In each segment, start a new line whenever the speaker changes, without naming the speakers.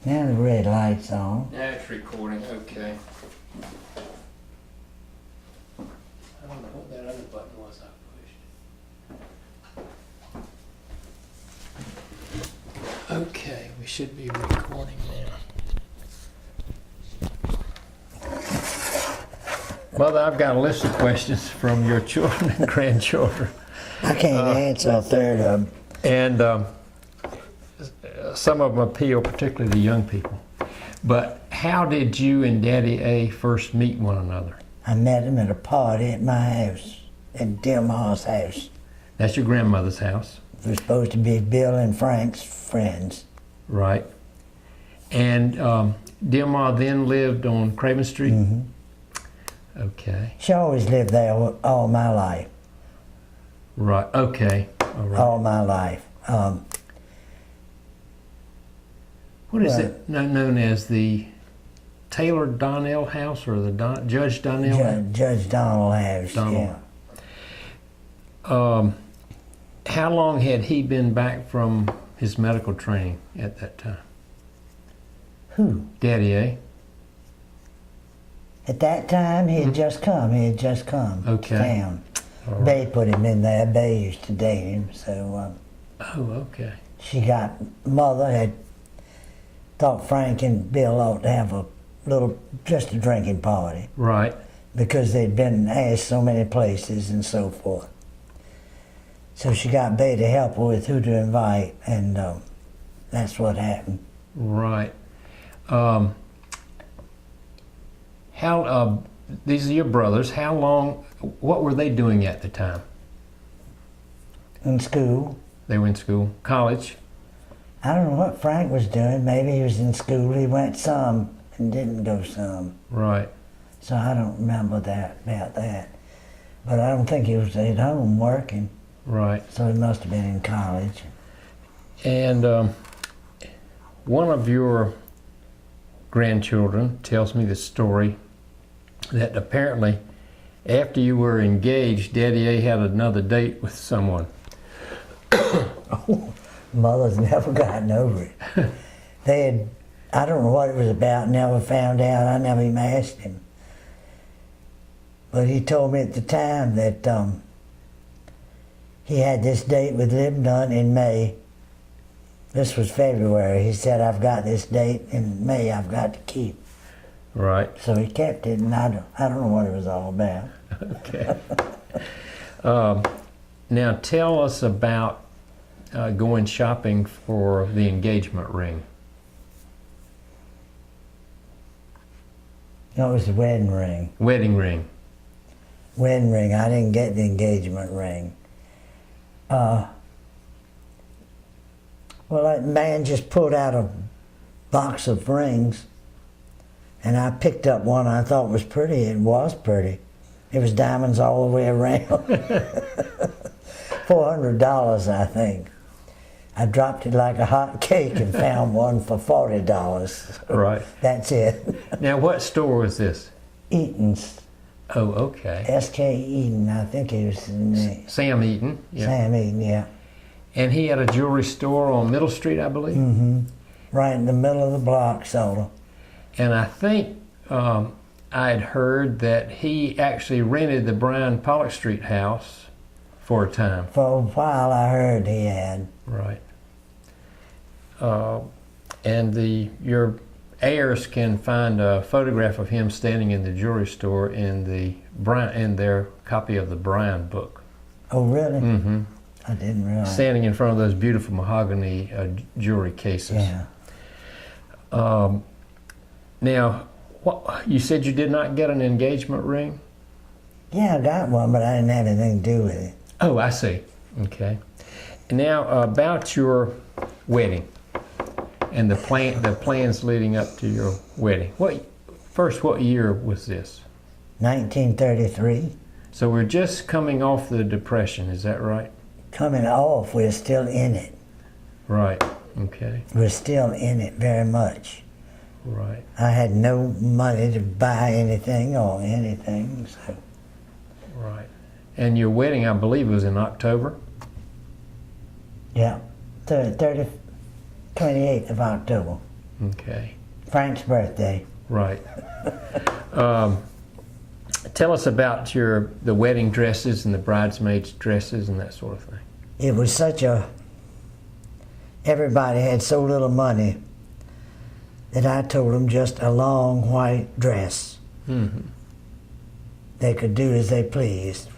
Now the red light's on.
Now it's recording, okay. I don't know what that other button was I pushed. Okay, we should be recording now. Mother, I've got a list of questions from your children and grandchildren.
I can't answer a third of them.
And some of them appeal particularly to young people. But how did you and Daddy A first meet one another?
I met him at a party at my house, at Dilmar's house.
That's your grandmother's house.
It was supposed to be Bill and Frank's friends.
Right. And Dilmar then lived on Craven Street?
Mm-hmm.
Okay.
She always lived there all my life.
Right, okay. All right.
All my life.
What is it known as, the Taylor Donnell house, or the Judge Donnell house?
Judge Donald House,
Donald.
yeah.
How long had he been back from his medical training at that time?
Who?
Daddy A?
At that time, he had just come. He had just come
Okay.
to town.
Right.
Bay put him in there. Bay used to date him, so
Oh, okay.
Mother had thought Frank and Bill ought to have just a drinking party.
Right.
Because they'd been asked so many places and so forth. So she got Bay to help her with who to invite, and that's what happened.
Right. These are your brothers. What were they doing at the time?
In school.
They were in school. College?
I don't know what Frank was doing. Maybe he was in school. He went some and didn't go some.
Right.
So I don't remember about that. But I don't think he was at home working.
Right.
So he must have been in college.
And one of your grandchildren tells me the story that apparently after you were engaged, Daddy A had another date with someone.
Oh, Mother's never gotten over it. I don't know what it was about, never found out. I never even asked him. But he told me at the time that he had this date with Lib Dunn in May. This was February. He said, I've got this date in May I've got to keep.
Right.
So he kept it, and I don't know what it was all about.
Okay. Now tell us about going shopping for the engagement ring.
No, it was the wedding ring.
Wedding ring.
Wedding ring. I didn't get the engagement ring. Well, that man just pulled out a box of rings, and I picked up one I thought was pretty. It was pretty. It was diamonds all the way around. $400, I think. I dropped it like a hot cake and found one for $40. So
right.
That's it.
Now, what store was this?
Eaton's.
Oh, okay.
S.K. Eaton, I think it was his name.
Sam Eaton. Yeah.
Sam Eaton, yeah.
And he had a jewelry store on Middle Street, I believe?
Mm-hmm. Right in the middle of the block, sort of.
And I think I had heard that he actually rented the Brian Pollock Street house for a time.
For a while I heard he had.
Right. And your heirs can find a photograph of him standing in the jewelry store in their copy of the Brian book.
Oh, really?
Mm-hmm.
I didn't realize.
Standing in front of those beautiful mahogany jewelry cases.
Yeah.
Now, you said you did not get an engagement ring?
Yeah, I got one, but I didn't have anything to do with it.
Oh, I see. Okay. Now, about your wedding and the plans leading up to your wedding. What year was this?
1933.
So we're just coming off the Depression, is that right?
Coming off, we're still in it.
Right. Okay.
We're still in it very much.
Right.
I had no money to buy anything or anything, so.
Right. And your wedding, I believe, was in October?
Yeah, 28th of October.
Okay.
Frank's birthday.
Right. Tell us about the wedding dresses and the bridesmaids' dresses and that sort of thing.
It was everybody had so little money that I told them just a long white dress.
Mm-hmm.
They could do as they pleased,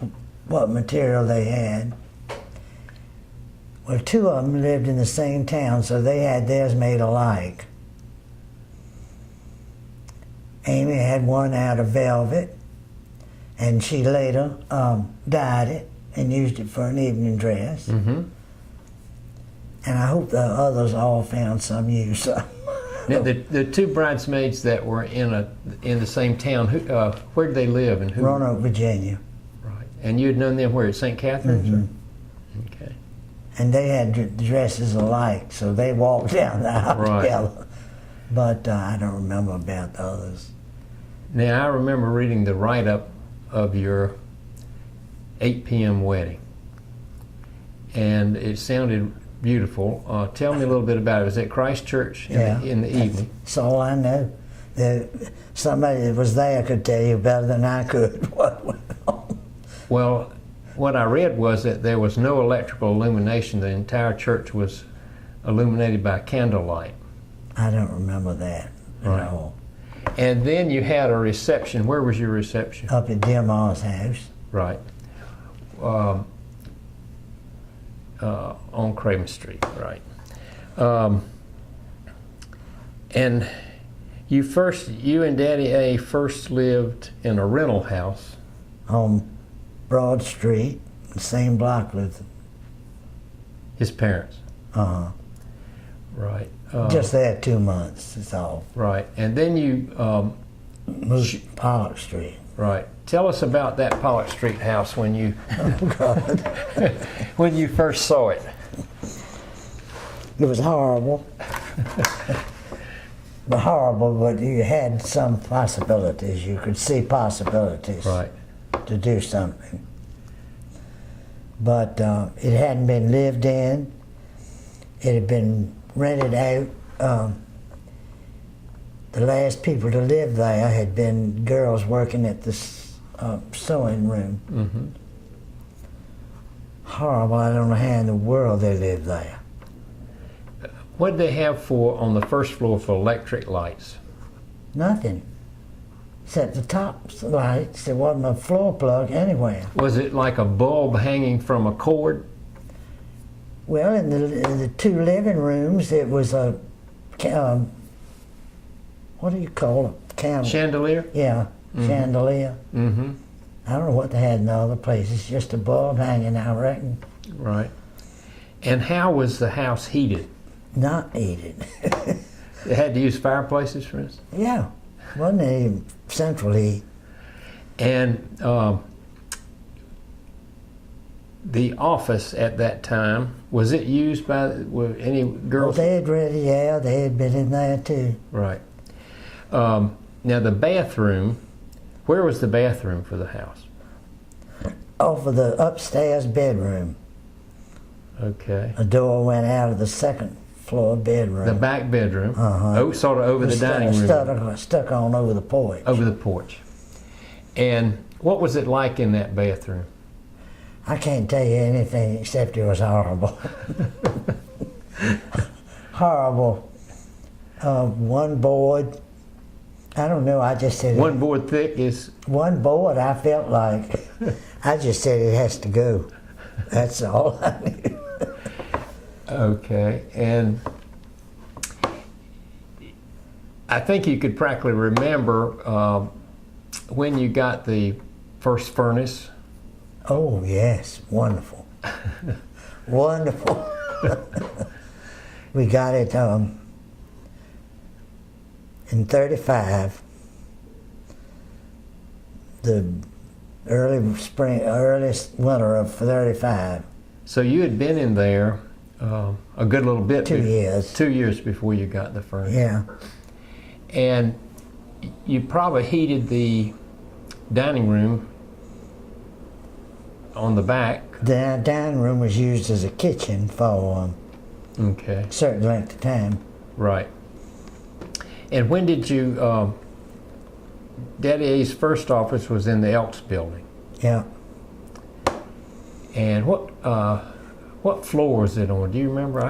what material they had. Well, two of them lived in the same town, so they had theirs made alike. Amy had one out of velvet, and she later dyed it and used it for an evening dress.
Mm-hmm.
And I hope the others all found some use.
Now, the two bridesmaids that were in the same town, where did they live and who?
Roanoke, Virginia.
Right. And you had known them where, at St. Catherine's?
Mm-hmm.
Okay.
And they had dresses alike, so they walked down the aisle together. But I don't remember about the others.
Now, I remember reading the write-up of your 8 p.m. wedding, and it sounded beautiful. Tell me a little bit about it. Was it Christ Church in the evening?
That's all I know. Somebody that was there could tell you better than I could what went on.
Well, what I read was that there was no electrical illumination. The entire church was illuminated by candlelight.
I don't remember that at all.
And then you had a reception. Where was your reception?
Up at Dear Ma's house.
Right. On Craven Street, right. And you and Daddy A first lived in a rental house.
On Broad Street, the same block with
His parents.
Uh-huh.
Right.
Just there 2 months, that's all.
Right. And then you
Moved to Pollock Street.
Right. Tell us about that Pollock Street house when you
Oh, God.
when you first saw it.
It was horrible. But you had some possibilities. You could see possibilities
Right.
to do something. But it hadn't been lived in. It had been rented out. The last people to live there had been girls working at the sewing room.
Mm-hmm.
Horrible. I don't know how in the world they lived there.
What did they have on the first floor for electric lights?
Nothing. Except the top lights. There wasn't a floor plug anywhere.
Was it like a bulb hanging from a cord?
Well, in the two living rooms, it was a, what do you call it? Candle.
Chandelier?
Yeah,
Mm-hmm.
chandelier.
Mm-hmm.
I don't know what they had in the other places, just a bulb hanging, I reckon.
Right. And how was the house heated?
Not heated.
It had to use fireplaces, for instance?
Yeah, wasn't any central heat.
And the office at that time, was it used by any girls?
Well, they had been in there too.
Right. Now the bathroom, where was the bathroom for the house?
Off of the upstairs bedroom.
Okay.
A door went out of the second floor bedroom.
The back bedroom.
Uh-huh.
Oh, sort of over the dining room.
Stuck on over the porch.
Over the porch. And what was it like in that bathroom?
I can't tell you anything except it was horrible. Horrible. One board. I don't know. I just said
One board thick is.
one board. I felt like I just said it has to go. That's all I knew.
Okay, and I think you could practically remember when you got the first furnace.
Oh yes, wonderful, wonderful. We got it in '35. The early winter of '35.
So you had been in there a good little bit.
2 years.
2 years before you got the furnace.
Yeah.
And you probably heated the dining room on the back.
The dining room was used as a kitchen for
Okay.
a certain length of time.
Right. And when did you, Daddy A's first office was in the Elks building.
Yeah.
And what floor was it on? Do you remember?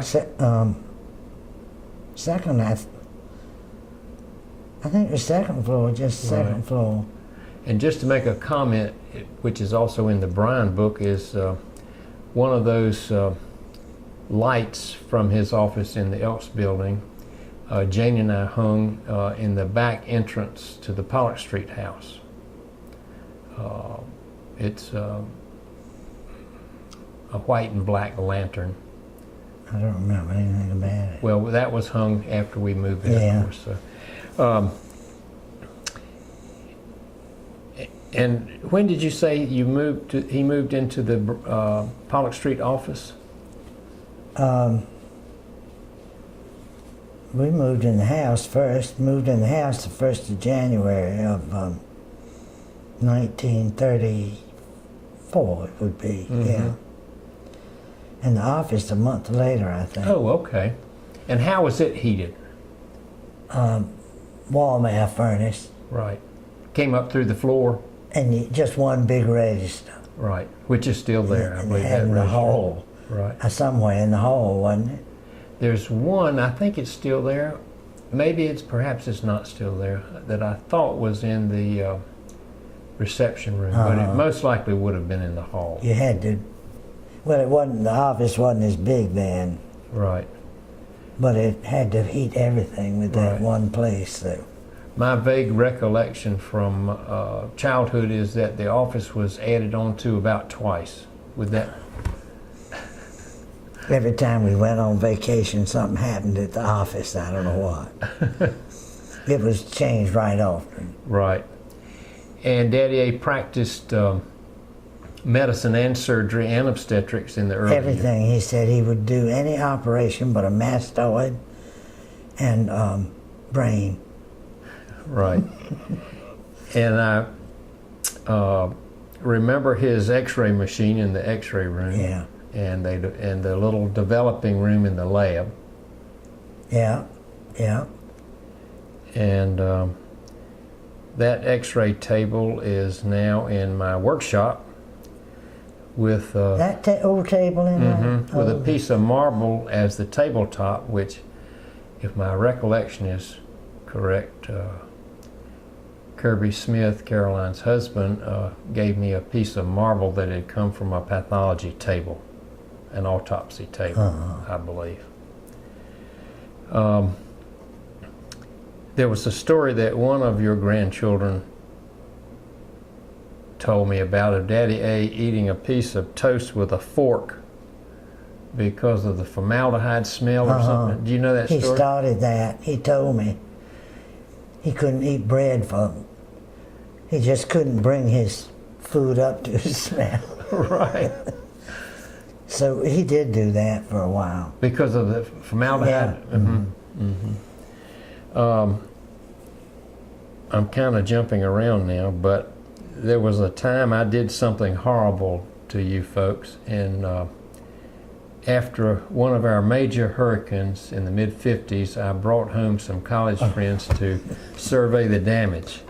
Second, I think the second floor, just second
Right.
floor.
And just to make a comment, which is also in the Bryan book, is one of those lights from his office in the Elks building. Jane and I hung in the back entrance to the Pollock Street house. It's a white and black lantern.
I don't remember anything about it.
Well, that was hung after we moved in,
Yeah.
of course. So. And when did you say you moved? He moved into the Pollock Street office.
We moved in the house first. Moved in the house the 1st of January of 1934. It would be, yeah. And the office a month later, I think.
Oh, okay. And how was it heated?
Wall mount furnace,
Right. Came up through the floor.
and just one big register.
Right. Which is still there, I
And
believe.
it had
that
in the
register.
hall,
Right.
somewhere in the hall, wasn't it?
There's one, I think it's still there. Maybe perhaps it's not still there, that I thought was in the reception room, but it most likely would have been in the hall.
You had to. Well, it wasn't. The office wasn't as big then,
Right.
but it had to heat everything with that
Right.
one place. So.
My vague recollection from childhood is that the office was added on to about twice. With that,
Every time we went on vacation, something happened at the office. I don't know what. It was changed right often.
right. And Daddy A practiced medicine and surgery and obstetrics in the early years.
Everything. He said he would do any operation but a mastoid and brain.
Right. And I remember his X-ray machine in the X-ray room.
Yeah.
And the little developing room in the lab.
Yeah. Yeah.
And that X-ray table is now in my workshop with
That old table in there.
with a
Oh,
piece of marble as the tabletop, which, if my recollection is correct, Kirby Smith, Caroline's husband, gave me a piece of marble that had come from a pathology table, an autopsy table, I believe. There was a story that one of your grandchildren told me about of Daddy A eating a piece of toast with a fork because of the formaldehyde smell or something. Do you know that
he
story?
started that. He told me he couldn't eat bread he just couldn't bring his food up to his smell.
Right.
So he did do that for a while.
Because of the formaldehyde?
Yeah.
I'm kind of jumping around now, but there was a time I did something horrible to you folks, and after one of our major hurricanes in the mid-50s, I brought home some college friends to survey the damage.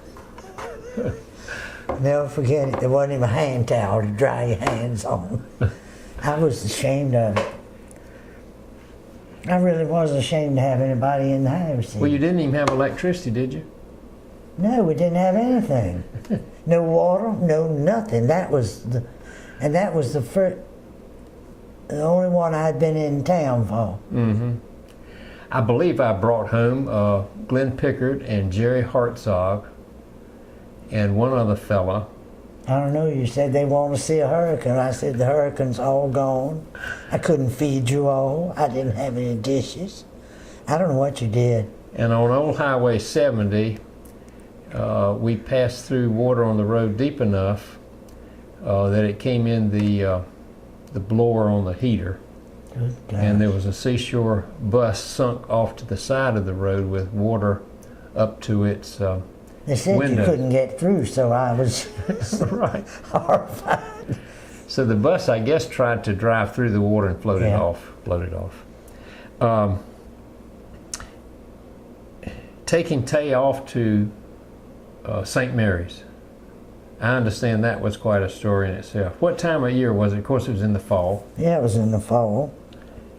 Never forget it. There wasn't even a hand towel to dry your hands on. I was ashamed of it. I really was ashamed to have anybody in the house.
Well, you didn't even have electricity, did you?
No, we didn't have anything. No water, no nothing. That was the first, the only one I'd been in town for.
I believe I brought home Glenn Pickard and Jerry Hartzog and one other fella.
I don't know, you said they want to see a hurricane. I said the hurricane's all gone. I couldn't feed you all. I didn't have any dishes. I don't know what you did.
And on Old Highway 70, we passed through water on the road deep enough that it came in the blower on the heater.
Good God.
And there was a seashore bus sunk off to the side of the road with water up to its
They said
window.
you couldn't get through, so I was
Right.
horrified.
So the bus, I guess, tried to drive through the water and float it taking Tay off to St. Mary's. I understand that was quite a story in itself. What time of year was it? Of course, it was in the fall.
Yeah, it was in the fall.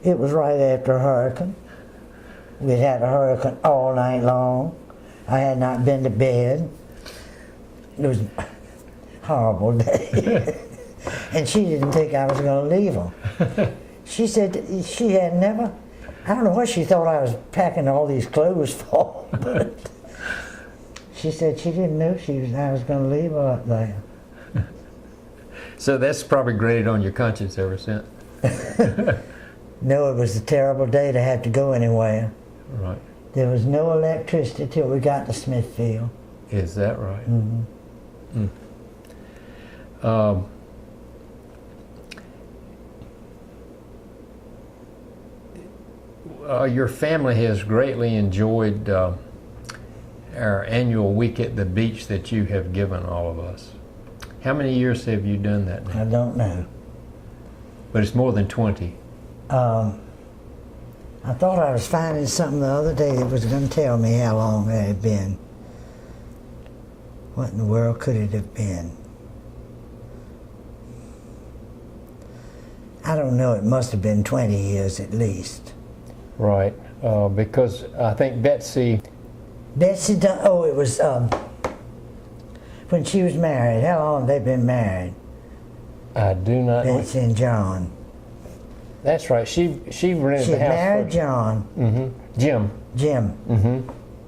It was right after a hurricane. We'd had a hurricane all night long. I had not been to bed. It was a horrible day. And she didn't think I was going to leave her. She said she had never, I don't know what she thought I was packing all these clothes for, but she said she didn't know I was going to leave her up there.
So that's probably grated on your conscience ever since.
No, it was a terrible day to have to go anywhere.
Right.
There was no electricity till we got to Smithfield.
Is that right?
Mm-hmm.
Your family has greatly enjoyed our annual week at the beach that you have given all of us. How many years have you done that now?
I don't know.
But it's more than 20.
I thought I was finding something the other day that was going to tell me how long it had been. What in the world could it have been? I don't know, it must have been 20 years at least.
Right, because I think Betsy
Dunn, oh, it was when she was married. How long have they been married?
I do not know.
Betsy and John.
That's right. She rented
She
the house.
married
for,
John.
Mm-hmm. Jim.
Jim.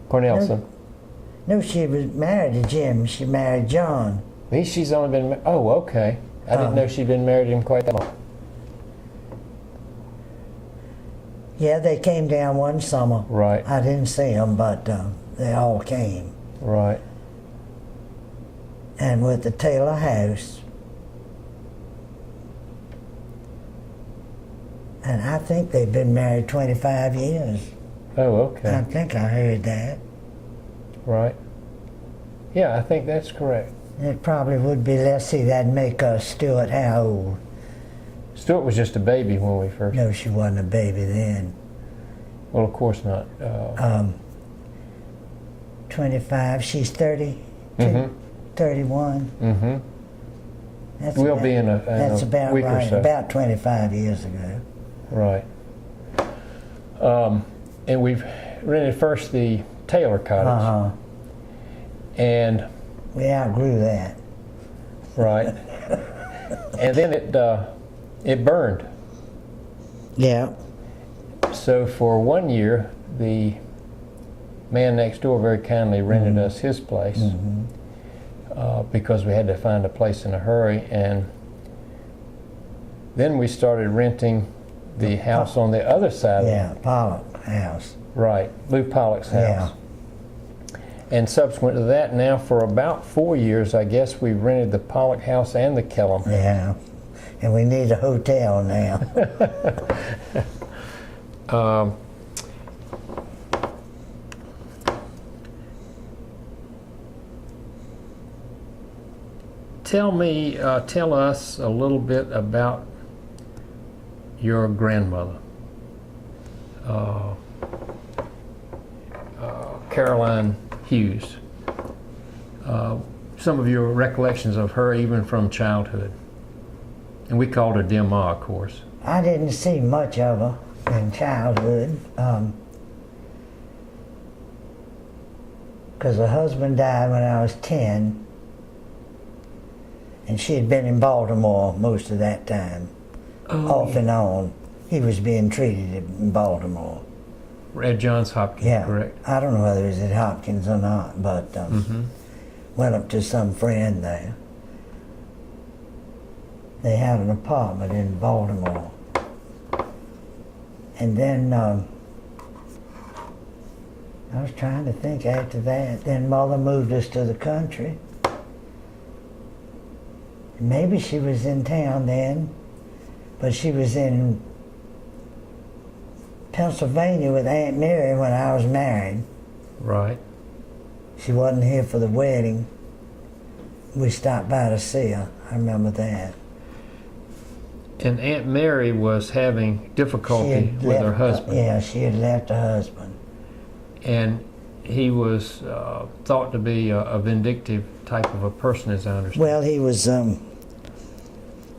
Cornelson.
No, she was married to Jim. She married John.
She's only been. Oh, okay. I didn't know she'd been married to him quite that long.
Yeah, they came down one summer.
Right.
I didn't see them, but they all came.
Right.
And with the Taylor house. And I think they've been married 25 years.
Oh, okay.
I think I heard that.
Right. Yeah, I think that's correct.
It probably would be, let's see, that'd make Stuart how old?
Stuart was just a baby when we first.
No, she wasn't a baby then.
Well, of course not.
25, she's 30, 31.
Mm-hmm.
That's
We'll
about,
be in
that's
a
about
week
right,
or so.
about 25 years ago.
Right. And we've rented first the Taylor cottage. And
we outgrew that.
right. And then it burned.
Yeah.
So for 1 year, the man next door very kindly rented us his place because we had to find a place in a hurry. And then we started renting the house on the other side.
Yeah, Pollock house.
Right, Lou Pollock's house.
Yeah.
And subsequent to that, now for about 4 years, I guess, we've rented the Pollock house and the Kellum house.
Yeah. And we need a hotel now.
Tell us a little bit about your grandmother, Caroline Hughes. Some of your recollections of her, even from childhood. And we called her Dear Ma, of course.
I didn't see much of her in childhood because her husband died when I was 10, and she had been in Baltimore most of that time, off and on. He was being treated in Baltimore.
At Johns Hopkins, correct?
I don't know whether he was at Hopkins or not, but went up to some friend there. They had an apartment in Baltimore. And then I was trying to think after that. Then Mother moved us to the country. Maybe she was in town then, but she was in Pennsylvania with Aunt Mary when I was married.
Right.
She wasn't here for the wedding. We stopped by to see her. I remember that.
And Aunt Mary was having difficulty with her husband.
Yeah, she had left her husband.
And he was thought to be a vindictive type of a person, as I understand.
Well, he was, I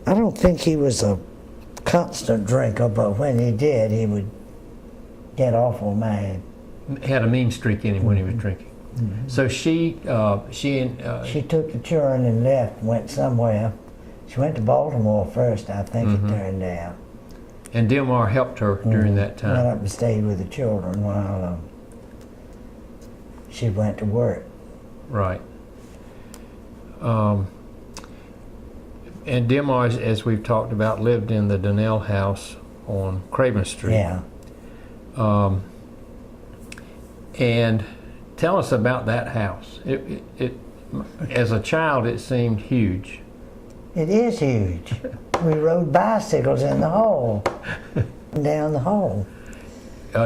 don't think he was a constant drinker, but when he did, he would get awful mad.
Had a mean streak in him when he was drinking. So she took
the children and left, went somewhere. She went to Baltimore first, I think it turned out.
And Dilmar helped her during that time.
Went up and stayed with the children while she went to work.
Right. And Dilmar, as we've talked about, lived in the Donnell house on Craven Street.
Yeah.
And tell us about that house. It as a child, it seemed huge.
It is huge. We rode bicycles in the hall, down the hall.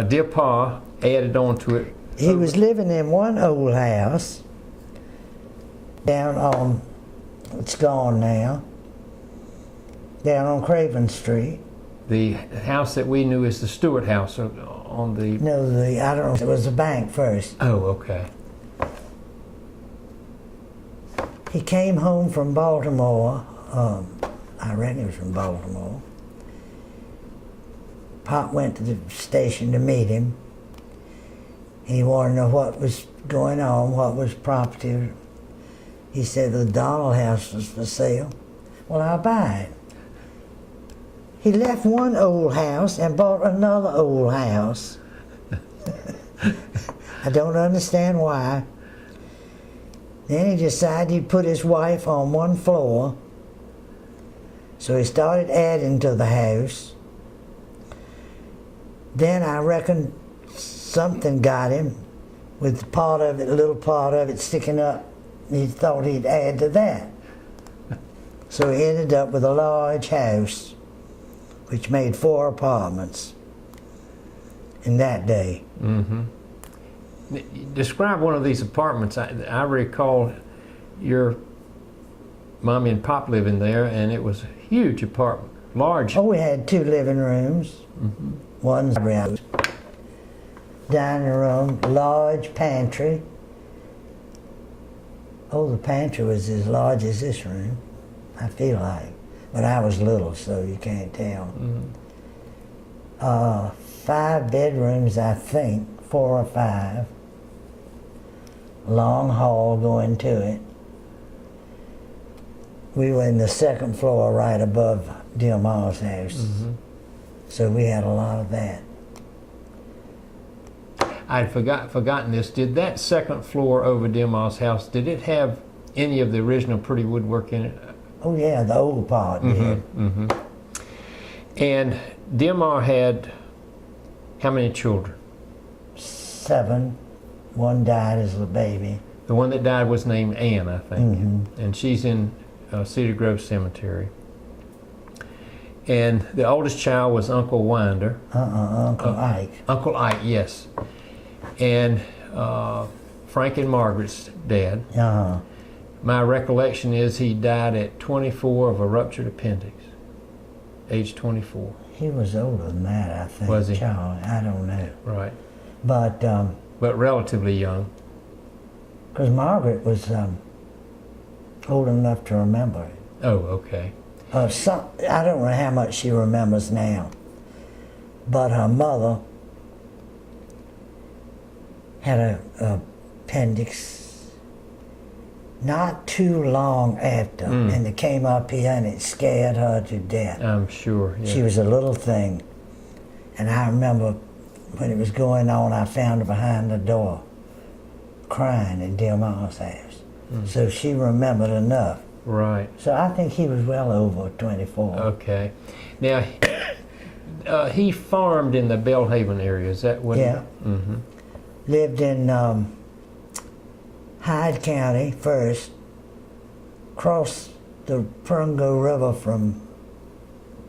Dear Pa added on to it.
He was living in one old house down on, it's gone now, down on Craven Street.
The house that we knew as the Stewart house on the...
No, I don't know, it was the bank first.
Oh, okay.
He came home from Baltimore. I reckon he was from Baltimore. Pop went to the station to meet him. He wanted to know what was going on, what was property. He said the Donald house was for sale. Well, I'll buy it. He left one old house and bought another old house. I don't understand why. Then he decided he'd put his wife on one floor. So he started adding to the house. Then I reckon something got him with part of it, a little part of it sticking up. He thought he'd add to that. So he ended up with a large house, which made 4 apartments in that day.
Mm-hmm. Describe one of these apartments. I recall your mommy and pop living there, and it was a huge apartment, large.
Oh, we had 2 living rooms. One's dining room, large pantry. Oh, the pantry was as large as this room, I feel like. But I was little, so you can't tell. 5 bedrooms, I think, 4 or 5. Long hall going to it. We were in the 2nd floor right above Dilmar's house. So we had a lot of that.
I'd forgotten this. Did that 2nd floor over Dilmar's house, did it have any of the original pretty woodwork in it?
Oh yeah, the old part did.
And Dilmar had how many children?
7. One died as a baby.
The one that died was named Ann, I think. And she's in Cedar Grove Cemetery. And the oldest child was Uncle Winder.
Uncle Ike.
Uncle Ike, yes. And Frank and Margaret's dad. My recollection is he died at 24 of a ruptured appendix, age 24.
He was older than that, I think.
Was he?
Child, I don't know.
Right.
But
relatively young.
because Margaret was old enough to remember it.
Oh, okay.
I don't know how much she remembers now, but her mother had a appendix not too long after, and it came up here and it scared her to death.
I'm sure. Yeah.
She was a little thing, and I remember when it was going on, I found her behind the door crying in Dilmar's house. So she remembered enough.
Right.
So I think he was well over 24.
Okay. Now, he farmed in the Belhaven area. Is that what?
Yeah. Lived in Hyde County first, crossed the Prungo River from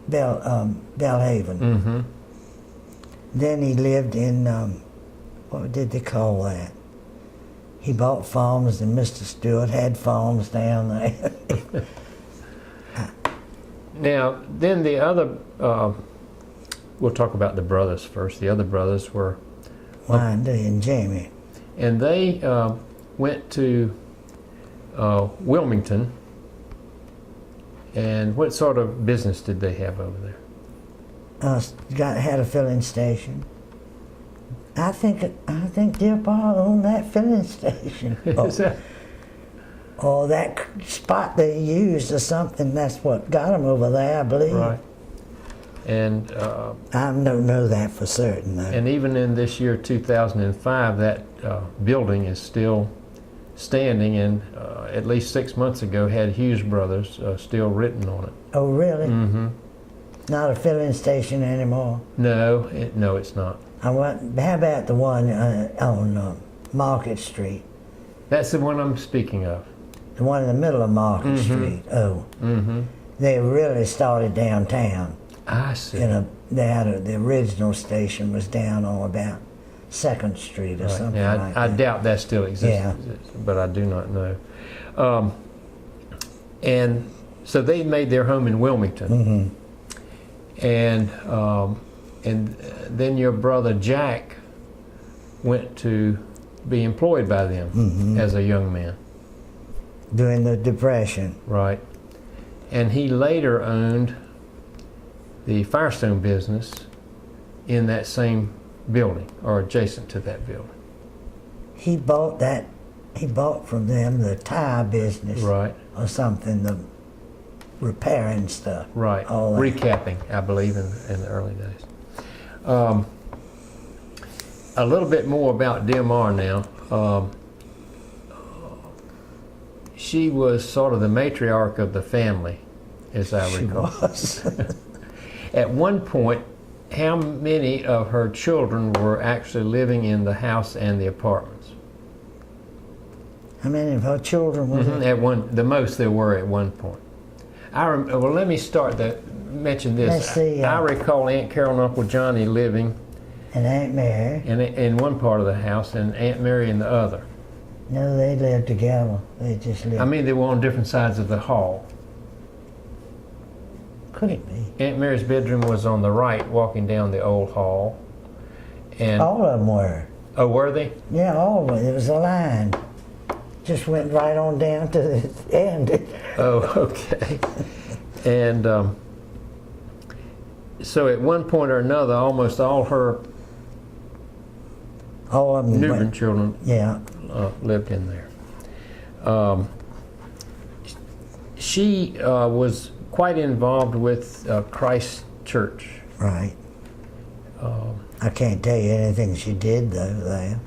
Belhaven. Then he lived in, what did they call that? He bought farms, and Mr. Stewart had farms down there.
Now, then the other, we'll talk about the brothers first. The other brothers were
Winder and Jamie.
And they went to Wilmington. And what sort of business did they have over there?
Had a filling station. I think Dear Pa owned that filling station. Or that spot they used or something. That's what got them over there, I believe.
Right. And
I don't know that for certain, though.
And even in this year, 2005, that building is still standing, and at least 6 months ago had Hughes Brothers still written on it.
Oh, really?
Mm-hmm.
Not a filling station anymore?
No, it's not.
How about the one on Market Street?
That's the one I'm speaking of.
The one in the middle of Market Street? Oh.
Mm-hmm.
They really started downtown.
I see.
The original station was down on about 2nd Street or something like that.
I doubt that still exists, but I do not know. And so they made their home in Wilmington.
Mm-hmm.
And then your brother Jack went to be employed by them as a young man.
During the Depression.
Right. And he later owned the Firestone business in that same building, or adjacent to that building.
He bought from them the tire business.
Right.
Or something, the repairing stuff.
Right.
All that.
Recapping, I believe, in the early days. A little bit more about DMR now. She was sort of the matriarch of the family, as I recall.
She was.
At one point, how many of her children were actually living in the house and the apartments?
How many of her children were there?
The most there were at one point. Well, let me mention this.
Let's see,
I recall Aunt Carol and Uncle Johnny living
and Aunt Mary.
in one part of the house and Aunt Mary in the other.
No, they lived together. They just lived.
I mean, they were on different sides of the hall.
Could it be?
Aunt Mary's bedroom was on the right, walking down the old hall. And
All of them were.
oh, were they?
Yeah, all of them. It was a line. Just went right on down to the end.
Oh, okay. And so at one point or another, almost all her
All of them
newborn
went.
children
Yeah.
lived in there. She was quite involved with Christ Church.
Right. I can't tell you anything she did though there.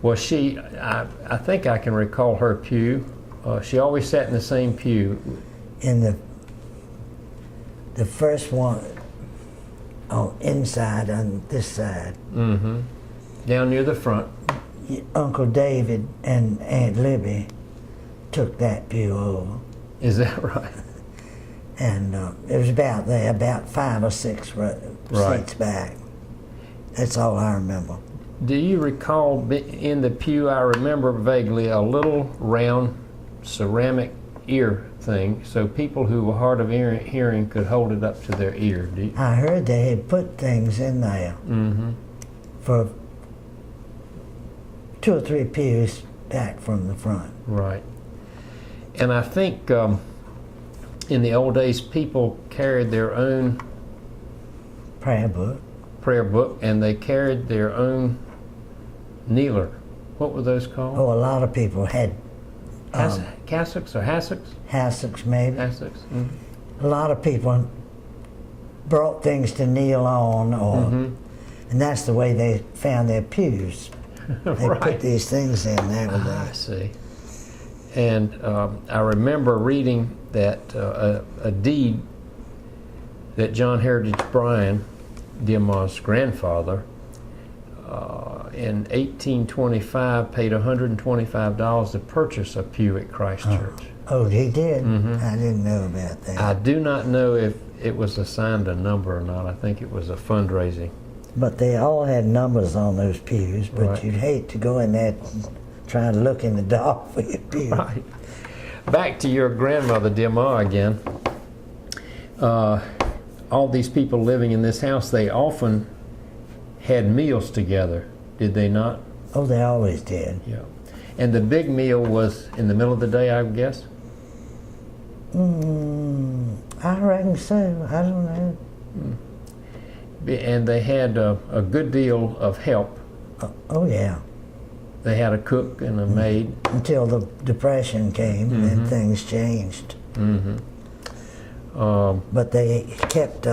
Well, I think I can recall her pew. She always sat in the same pew.
In the first one, inside on this side.
Mm-hmm. Down near the front.
Uncle David and Aunt Libby took that pew over.
Is that right?
And it was about 5 or 6 seats back. That's all I remember.
Do you recall in the pew, I remember vaguely, a little round ceramic ear thing so people who were hard of hearing could hold it up to their ear?
I heard they had put things in there for 2 or 3 pews back from the front.
Right. And I think in the old days, people carried their own
Prayer book.
And they carried their own kneeler. What were those called?
Oh, a lot of people had
Cassocks or hassocks?
hassocks, maybe.
Hassocks. Mm-hmm.
A lot of people brought things to kneel on, and that's the way they found their pews. They
Right.
put these things in there.
I see. And I remember reading that a deed that John Heritage Bryan, DMR's grandfather, in 1825 paid $125 to purchase a pew at Christ Church.
Oh, he did? I didn't know about that.
I do not know if it was assigned a number or not. I think it was a fundraising.
But they all had numbers on those pews, but
Right.
you'd hate to go in there and try to look in the dark for your pew.
Right. Back to your grandmother, DMR, again. All these people living in this house, they often had meals together, did they not?
Oh, they always did.
Yeah. And the big meal was in the middle of the day, I guess?
I reckon so. I don't know.
And they had a good deal of help.
Oh, yeah.
They had a cook and a maid.
Until the Depression came and things changed. But they kept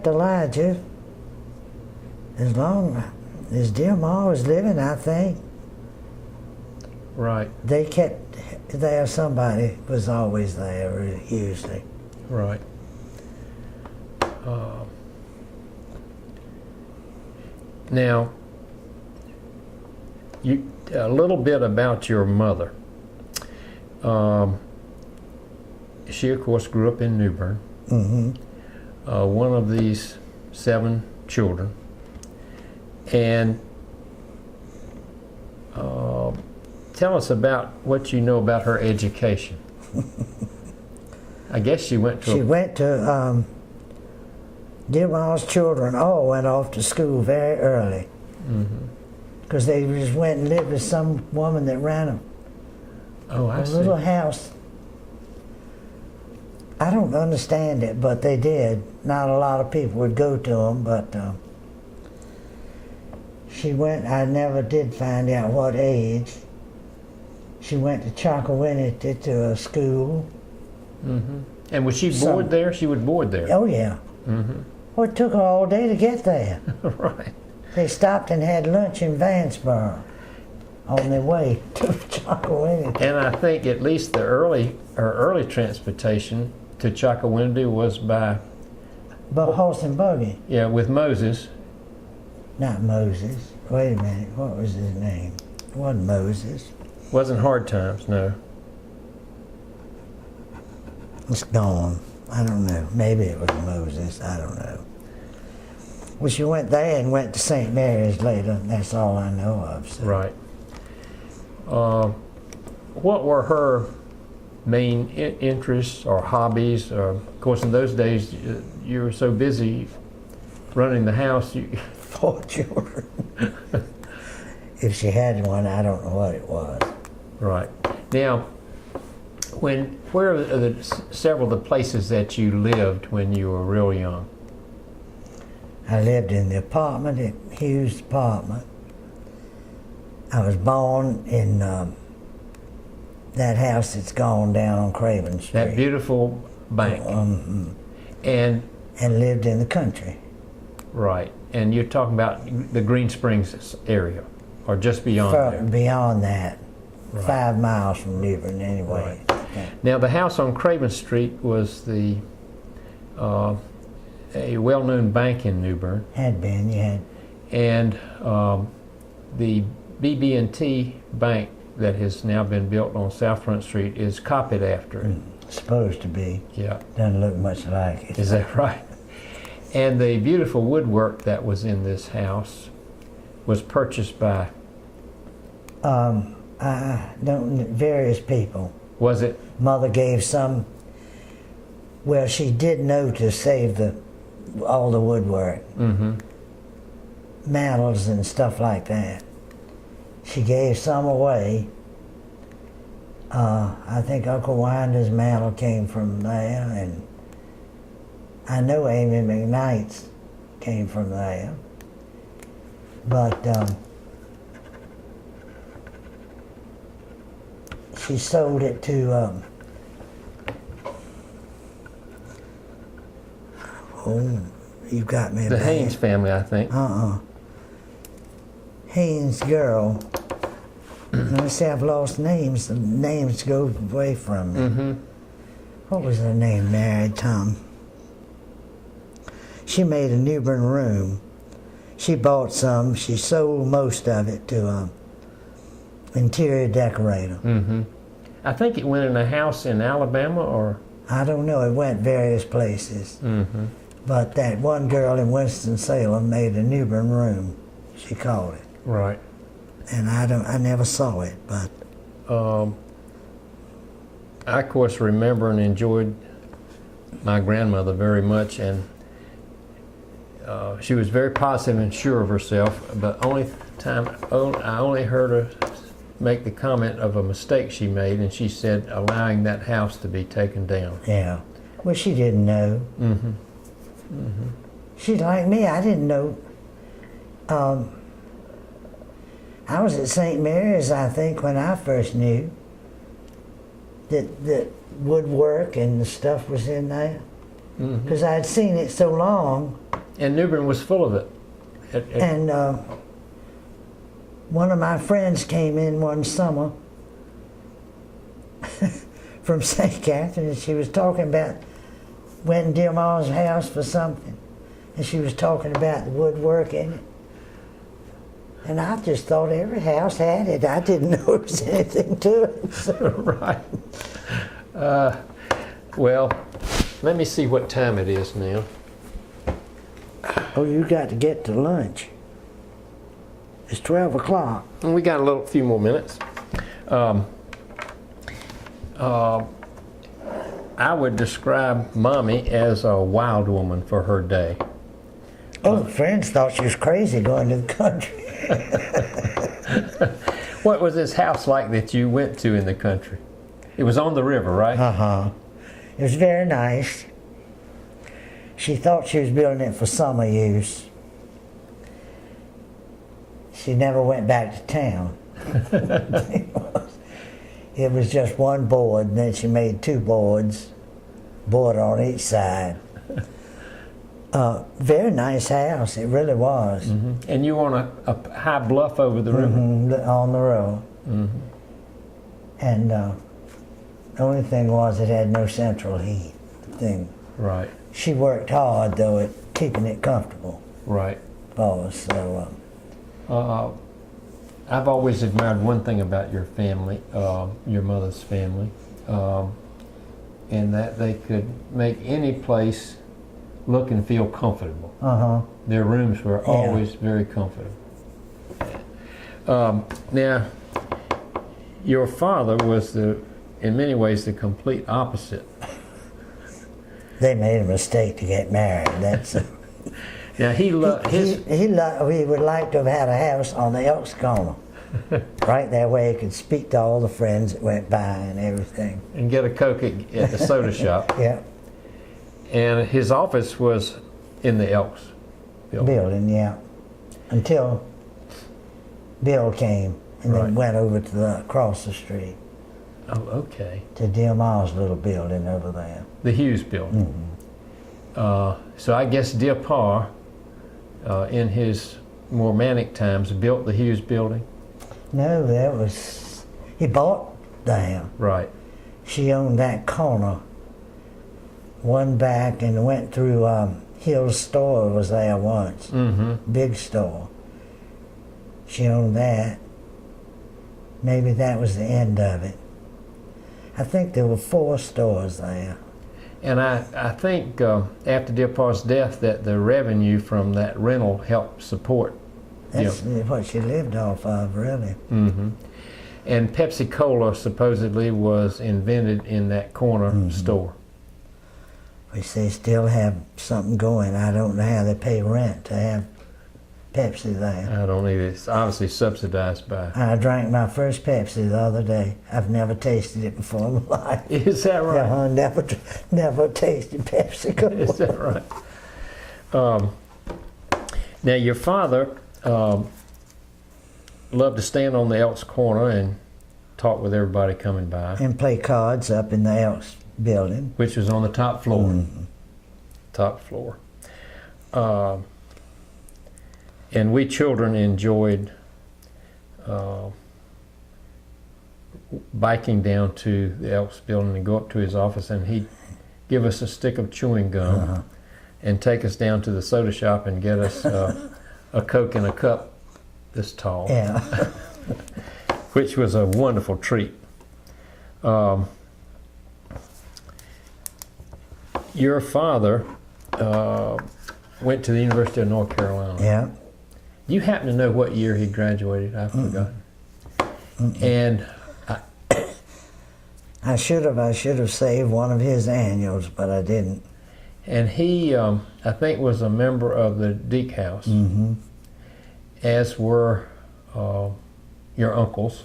Elijah as long as dear Ma was living, I think.
Right.
They kept there. Somebody was always there, usually.
Right. Now, a little bit about your mother. She, of course, grew up in New Bern. One of these 7 children. And tell us about what you know about her education. I guess she went to...
She went to... Dear Ma's children all went off to school very early. Because they just went and lived with some woman that ran a little house. I don't understand it, but they did. Not a lot of people would go to them, but she went. I never did find out what age. She went to Chocowinity to a school.
And was she bored there? She would board there?
Oh, yeah. Well, it took her all day to get there.
Right.
They stopped and had lunch in Vansboro on their way to Chocowinity.
And I think at least her early transportation to Chocowinity was by...
Horse and buggy.
Yeah, with Moses.
Not Moses. Wait a minute. What was his name? It wasn't Moses.
Wasn't Hard Times, no.
It's gone. I don't know. Maybe it was Moses. I don't know. Well, she went there and went to St. Mary's later. That's all I know of. So.
Right. What were her main interests or hobbies? Of course, in those days, you were so busy running the house.
4 children. If she had one, I don't know what it was.
Right. Now, where are several of the places that you lived when you were real young?
I lived in the apartment, at Hughes' apartment. I was born in that house that's gone down on Craven Street.
That beautiful bank. And
lived in the country.
Right. And you're talking about the Green Springs area, or just beyond there?
Beyond that.
Right.
5 miles from New Bern, anyway.
Right.
Yeah.
Now, the house on Craven Street was a well-known bank in New Bern.
Had been, yeah.
And the BB&T Bank that has now been built on South Front Street is copied after it.
Supposed to be.
Yeah.
Doesn't look much like it.
Is that right? And the beautiful woodwork that was in this house was purchased by?
Various people.
Was it?
Mother gave some. Well, she did know to save all the woodwork, mantles and stuff like that. She gave some away. I think Uncle Winder's mantle came from there, and I know Amy McKnight's came from there. But she sold it to you got me.
The Haynes family, I think.
Haynes' girl. Let me see, I've lost names. The names go away from me. What was her name? Married Tom. She made a New Bern room. She bought some. She sold most of it to interior decorator.
I think it went in a house in Alabama, or?
I don't know. It went various places. But that one girl in Winston-Salem made a New Bern room. She called it.
Right.
And I never saw it, but
I, of course, remember and enjoyed my grandmother very much, and she was very positive and sure of herself, but I only heard her make the comment of a mistake she made, and she said allowing that house to be taken down.
Yeah. Well, she didn't know.
Mm-hmm. Mm-hmm.
She's like me. I didn't know. I was at St. Mary's, I think, when I first knew that woodwork and the stuff was in there. Because I'd seen it so long.
And New Bern was full of it.
And one of my friends came in one summer from St. Catherine, and she was talking about, went in Dear Ma's house for something, and she was talking about the woodwork in it. And I just thought every house had it. I didn't know there was anything to it. So.
Right. Well, let me see what time it is now.
Oh, you got to get to lunch. It's 12 o'clock.
And we got a few more minutes. I would describe Mommy as a wild woman for her day.
Oh, friends thought she was crazy going to the country.
What was this house like that you went to in the country? It was on the river, right?
Uh-huh. It was very nice. She thought she was building it for summer use. She never went back to town. It was just one board, and then she made two boards, board on each side. Very nice house, it really was.
Mm-hmm. And you on a high bluff over the river?
Mm-hmm, on the road.
Mm-hmm.
And the only thing was it had no central heat thing.
Right.
She worked hard, though, at keeping it comfortable.
Right.
For us, so...
I've always admired one thing about your family, your mother's family, in that they could make any place look and feel comfortable.
Uh-huh.
Their rooms were always very comfortable. Now, your father was in many ways the complete opposite.
They made a mistake to get married. That's.
Now he would
like to have had a house on the Elks Corner, right there where he could speak to all the friends that went by and everything.
And get a Coke at the soda shop.
Yeah.
And his office was in the Elks
building, yeah. Until Bill came and then went over to across the street.
Oh, okay.
To Dear Ma's little building over there.
The Hughes building. Mm-hmm. So I guess Dear Pa, in his more manic times, built the Hughes building?
No, he bought the house.
Right.
She owned that corner, one back, and went through Hill's store was there once. Mm-hmm. Big store. She owned that. Maybe that was the end of it. I think there were 4 stores there.
And I think after Dear Pa's death that the revenue from that rental helped support.
That's what she lived off of, really.
Mm-hmm. And Pepsi Cola supposedly was invented in that corner store.
Which they still have something going. I don't know how they pay rent to have Pepsi there.
I don't either. It's obviously subsidized by...
I drank my first Pepsi the other day. I've never tasted it before in my life.
Is that right?
Yeah, I never tasted Pepsi Cola.
Is that right? Now your father loved to stand on the Elks Corner and talk with everybody coming by.
And play cards up in the Elks building.
Which was on the top floor.
Mm-hmm.
Top floor. And we children enjoyed biking down to the Elks building and go up to his office, and he'd give us a stick of chewing gum and take us down to the soda shop and get us a Coke in a cup this tall.
Yeah.
Which was a wonderful treat. Your father went to the University of North Carolina.
Yeah.
Do you happen to know what year he graduated? I've forgotten. And
I should have saved one of his annuals, but I didn't.
And he, I think, was a member of the Deke House,
Mm-hmm.
as were your uncles.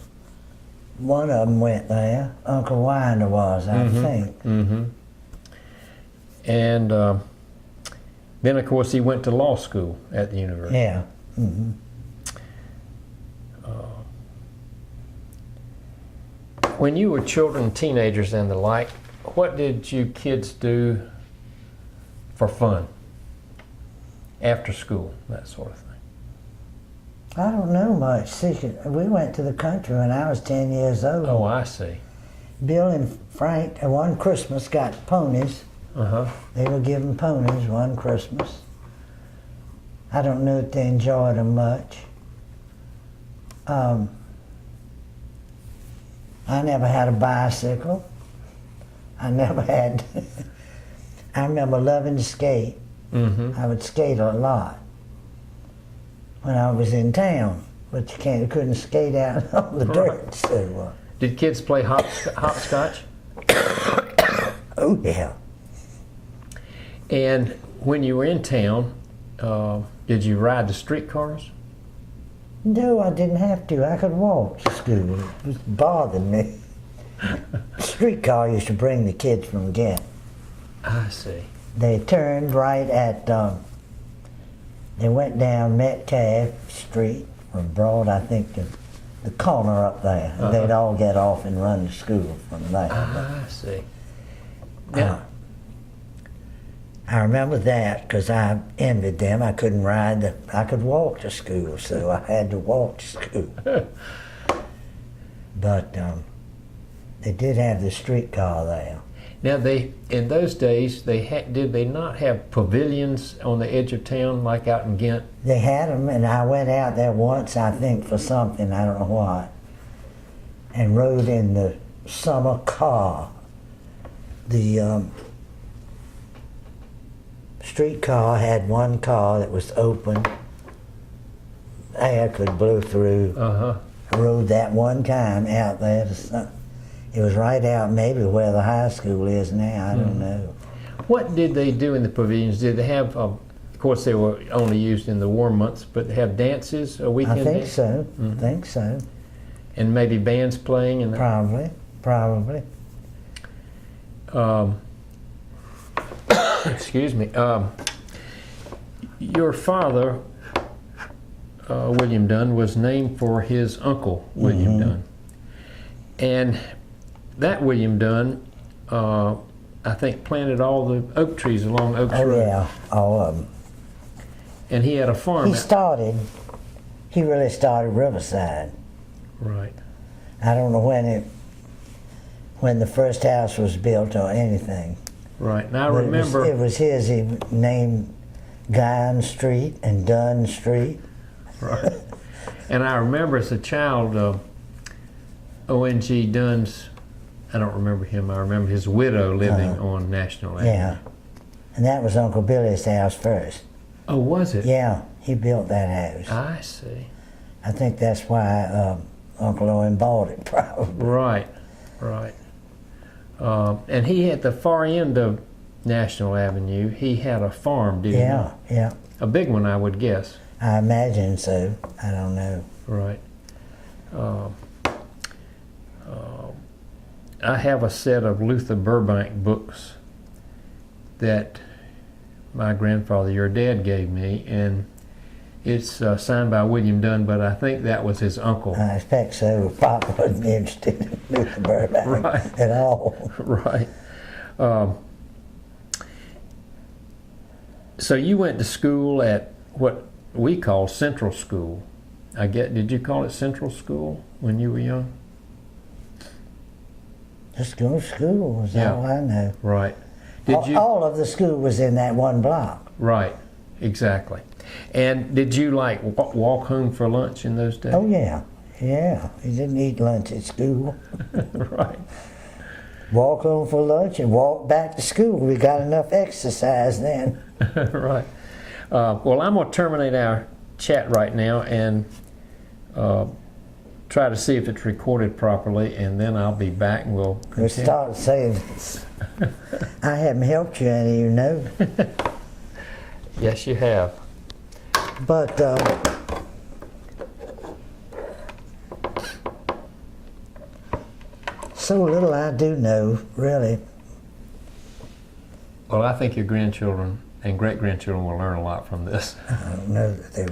One of them went there. Uncle Winder was, I think.
Mm-hmm. And then, of course, he went to law school at the university.
Yeah. Mm-hmm.
When you were children, teenagers, and the like, what did you kids do for fun after school, that sort of thing?
I don't know much. See, we went to the country when I was 10 years old.
Oh, I see.
Bill and Frank, one Christmas, got ponies.
Uh-huh.
They were given ponies one Christmas. I don't know if they enjoyed them much. I never had a bicycle. I never had. I remember loving to skate.
Mm-hmm.
I would skate a lot when I was in town, but you couldn't skate out on the dirt. So,
Did kids play hopscotch?
oh yeah.
And when you were in town, did you ride the streetcars?
No, I didn't have to. I could walk to school. It was bothering me. Streetcar used to bring the kids from Ghent.
I see.
They turned right at, they went down Metcalf Street from Broad, I think, to the corner up there.
Uh-huh.
They'd all get off and run to school from there.
I see. Now,
I remember that because I envied them. I couldn't ride, I could walk to school, so I had to walk to school. But they did have the streetcar there.
now in those days, did they not have pavilions on the edge of town like out in Ghent?
They had them, and I went out there once, I think, for something, I don't know what, and rode in the summer car. The streetcar had one car that was open. Air could blow through.
Uh-huh.
I rode that one time out there. It was right out maybe where the high school is now. I don't know.
What did they do in the pavilions? Did they have, of course they were only used in the warm months, but they have dances, a weekend
I think
dance?
so. I think so.
And maybe bands playing? And
Probably.
Excuse me. Your father, William Dunn, was named for his uncle, William Dunn. And that William Dunn, I think, planted all the oak trees along Oaks Road.
Oh yeah, all of them.
And he had a farm.
He really started Riverside.
Right.
I don't know when the first house was built or anything.
Right. And I
But
remember.
It was his. He named Guyon Street and Dunn Street.
Right. And I remember as a child, O.N.G. Dunn's, I don't remember him, I remember his widow living on National Avenue.
Yeah. And that was Uncle Billy's house first.
Oh, was it?
Yeah, he built that house.
I see.
I think that's why Uncle Owen bought it, probably.
Right, right. And he at the far end of National Avenue, he had a farm, did he not?
Yeah.
A big one, I would guess.
I imagine so. I don't know.
Right. I have a set of Luther Burbank books that my grandfather, your dad, gave me, and it's signed by William Dunn, but I think that was his uncle.
I expect so. Papa wasn't interested in Luther Burbank
Right.
at all.
Right. So you went to school at what we call Central School. Did you call it Central School when you were young?
Just go to school was
Yeah.
all I know.
Right. Did you?
All of the school was in that one block.
Right. Exactly. And did you like walk home for lunch in those days?
Oh yeah, yeah. He didn't eat lunch at school.
Right.
Walk home for lunch and walk back to school. We got enough exercise then.
Right. Well, I'm going to terminate our chat right now, and try to see if it's recorded properly, and then I'll be back and we'll
We
continue.
start saying, I haven't helped you any, you know.
Yes, you have.
But so little I do know, really.
Well, I think your grandchildren and great-grandchildren will learn a lot from this.
I don't know that they